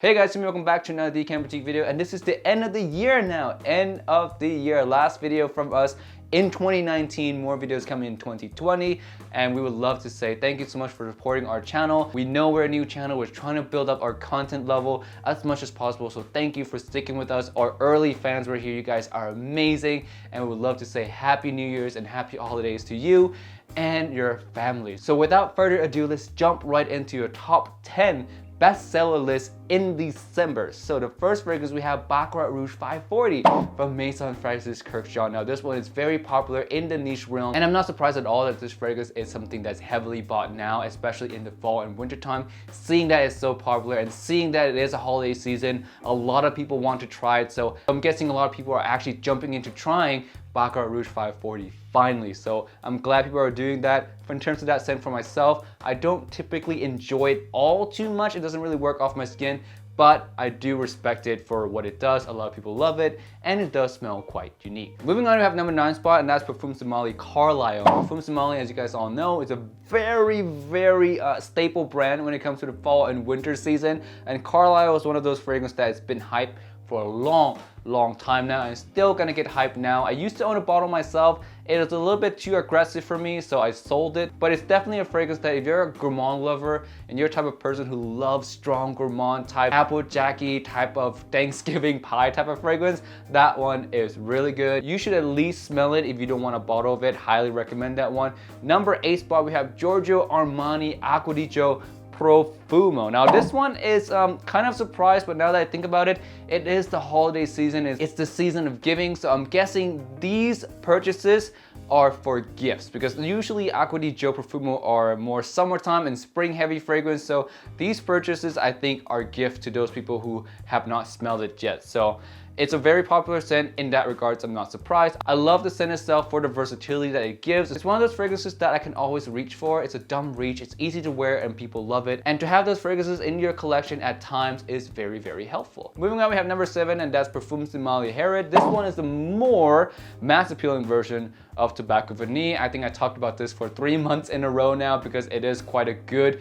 Hey guys, welcome back to another Decant Boutique video, and this is the end of the year now. End of the year. Last video from us in 2019, more videos coming in 2020, and we would love to say thank you so much for supporting our channel. We know we're a new channel, we're trying to build up our content level as much as possible, so thank you for sticking with us. Our early fans were here, you guys are amazing, and we would love to say Happy New Year's and Happy Holidays to you and your family. So without further ado, let's jump right into your top 10 bestseller list in December. So the first fragrance we have Baca Rouge 540 from Maison Francis Kurkdjian. Now this one is very popular in the niche realm, and I'm not surprised at all that this fragrance is something that's heavily bought now, especially in the fall and winter time. Seeing that it's so popular and seeing that it is a holiday season, a lot of people want to try it. So I'm guessing a lot of people are actually jumping into trying Baca Rouge 540 finally. So I'm glad people are doing that. In terms of that scent for myself, I don't typically enjoy it all too much. It doesn't really work off my skin, but I do respect it for what it does. A lot of people love it, and it does smell quite unique. Moving on, we have number 9 spot, and that's Parfums Somali Carlisle. Parfums Somali, as you guys all know, is a very staple brand when it comes to the fall and winter season, and Carlisle is one of those fragrances that has been hyped for a long time now, and it's still gonna get hyped now. I used to own a bottle myself. It was a little bit too aggressive for me, so I sold it. But it's definitely a fragrance that if you're a gourmand lover and you're the type of person who loves strong gourmand type, apple jacky type of Thanksgiving pie type of fragrance, that one is really good. You should at least smell it if you don't want a bottle of it. Highly recommend that one. Number 8 spot, we have Giorgio Armani Acqua di Gio Profumo. Now this one is kind of surprised, but now that I think about it, it is the holiday season. It's the season of giving, so I'm guessing these purchases are for gifts, because usually Acqua di Gio Profumo are more summertime and spring heavy fragrance. So these purchases I think are gift to those people who have not smelled it yet. So it's a very popular scent in that regards. I'm not surprised. I love the scent itself for the versatility that it gives. It's one of those fragrances that I can always reach for. It's a dumb reach, it's easy to wear, and people love it. And to have those fragrances in your collection at times is very helpful. Moving on, we have number 7, and that's Parfums Somali Herod. This one is the more mass appealing version of Tobacco Vanille. I think I talked about this for 3 months in a row now because it is quite a good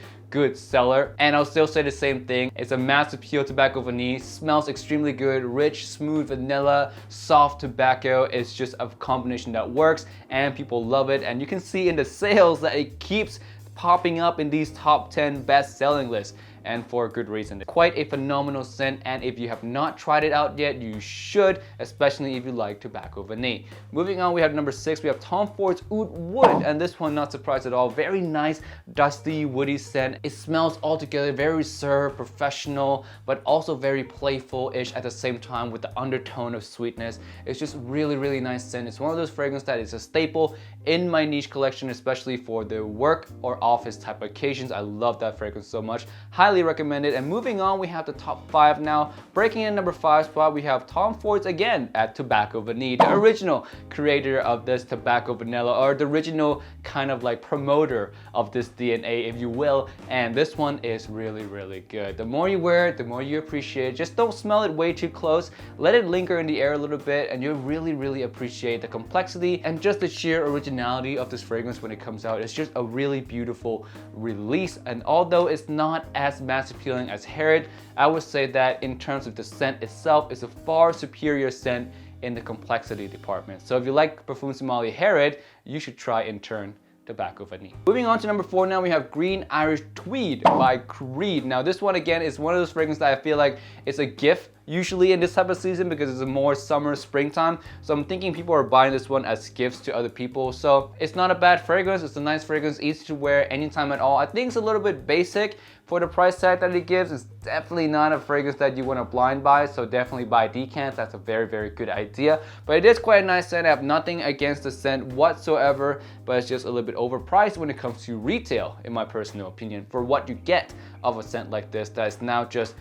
seller, and I'll still say the same thing. It's a mass appeal Tobacco Vanille, smells extremely good, rich, smooth vanilla, soft tobacco. It's just a combination that works and people love it, and you can see in the sales that it keeps popping up in these top 10 best selling lists, and for a good reason. Quite a phenomenal scent, and if you have not tried it out yet, you should, especially if you like Tobacco Vanille. Moving on, we have number 6, we have Tom Ford's Oud Wood, and this one, not surprised at all. Very nice, dusty, woody scent. It smells altogether very reserved, professional, but also very playful-ish at the same time with the undertone of sweetness. It's just really nice scent. It's one of those fragrances that is a staple in my niche collection, especially for the work or office type occasions. I love that fragrance so much. Highly recommend it. And moving on, we have the top 5 now. Breaking in number 5 spot, we have Tom Ford's again at Tobacco Vanille, the original creator of this tobacco vanilla, or the original kind of like promoter of this DNA, if you will. And this one is really good. The more you wear it, the more you appreciate it. Just don't smell it way too close. Let it linger in the air a little bit, and you'll really appreciate the complexity and just the sheer originality of this fragrance when it comes out. It's just a really beautiful release, and although it's not as mass appealing as Herod, I would say that in terms of the scent itself, it's a far superior scent in the complexity department. So if you like Parfums Somali Herod, you should try in turn Tobacco Vanille. Moving on to number 4 now, we have Green Irish Tweed by Creed. Now this one again is one of those fragrances that I feel like it's a gift usually in this type of season because it's a more summer, springtime. So I'm thinking people are buying this one as gifts to other people. So it's not a bad fragrance. It's a nice fragrance, easy to wear anytime at all. I think it's a little bit basic for the price tag that it gives. It's definitely not a fragrance that you want to blind buy. So definitely buy Decants. That's a very good idea. But it is quite a nice scent. I have nothing against the scent whatsoever, but it's just a little bit overpriced when it comes to retail, in my personal opinion, for what you get of a scent like this that is now just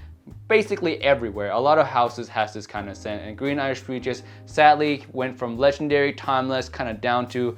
basically everywhere. A lot of houses has this kind of scent, and Green Irish Tweed just sadly went from legendary, timeless, kind of down to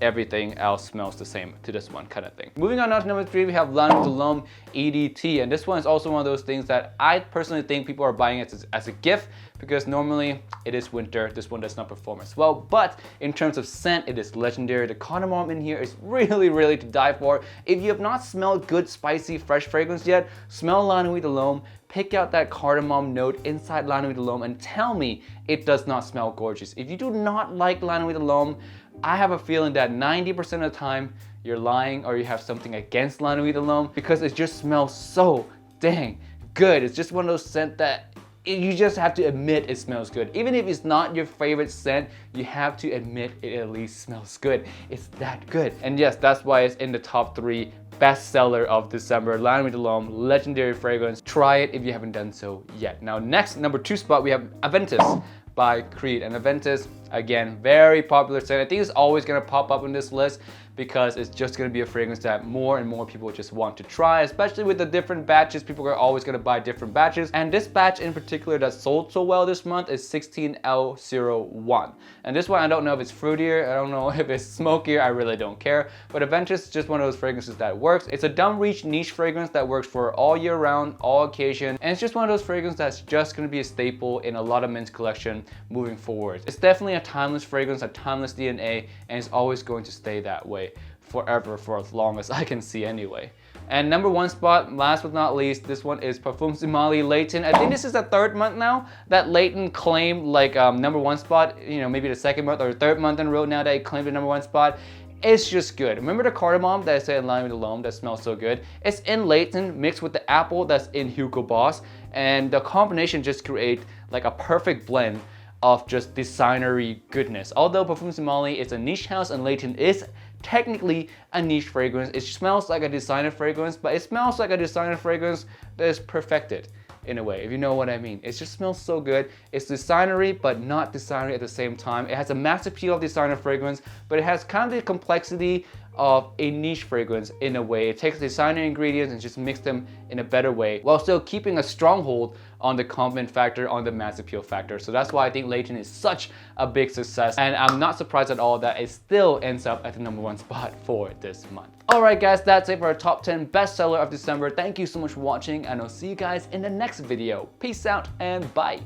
everything else smells the same to this one kind of thing. Moving on now to number 3, we have L'Ange de l'Homme EDT, and this one is also one of those things that I personally think people are buying it as a gift because normally it is winter. This one does not perform as well, but in terms of scent, it is legendary. The cardamom in here is really to die for. If you have not smelled good, spicy, fresh fragrance yet, smell L'Ange de l'Homme. pick out that cardamom note inside La Nuit de l'Homme and tell me it does not smell gorgeous. If you do not like La Nuit de l'Homme, I have a feeling that 90% of the time you're lying or you have something against La Nuit de l'Homme, because it just smells so dang good. It's just one of those scents that you just have to admit it smells good. Even if it's not your favorite scent, you have to admit it at least smells good. It's that good. And yes, that's why it's in the top 3 bestseller of December. La Nuit de l'Homme, legendary fragrance. Try it if you haven't done so yet. Now next, number 2 spot, we have Adventists by Creed. And Adventists, again, very popular scent. I think it's always gonna pop up in this list because it's just gonna be a fragrance that more and more people just want to try, especially with the different batches. People are always gonna buy different batches. And this batch in particular that sold so well this month is 16L01. And this one, I don't know if it's fruitier, I don't know if it's smokier, I really don't care. But Adventists is just one of those fragrances that works. It's a dumb reach niche fragrance that works for all year round, all occasion. And it's just one of those fragrances that's just gonna be a staple in a lot of men's collection moving forward. It's definitely a timeless fragrance, a timeless DNA, and it's always going to stay that way forever, for as long as I can see anyway. And number 1 spot, last but not least, this one is Parfums Somali Leighton. I think this is the 3rd month now that Leighton claimed like number 1 spot, you know, maybe the 2nd month or 3rd month in a row now that he claimed the number 1 spot. It's just good. Remember the cardamom that I said in La Nuit de l'Homme that smells so good? It's in Leighton mixed with the apple that's in Hugo Boss, and the combination just create like a perfect blend of just designery goodness. Although Parfums Somali is a niche house and Leighton is technically a niche fragrance, it smells like a designer fragrance, but it smells like a designer fragrance that is perfected in a way, if you know what I mean. It just smells so good. It's designery, but not designery at the same time. It has a mass appeal of designer fragrance, but it has kind of the complexity of a niche fragrance in a way. It takes designer ingredients and just mix them in a better way while still keeping a stronghold on the compliment factor, on the mass appeal factor. So that's why I think Leighton is such a big success, and I'm not surprised at all that it still ends up at the number 1 spot for this month. Alright guys, that's it for our top 10 bestseller of December. Thank you so much for watching, and I'll see you guys in the next video. Peace out and bye.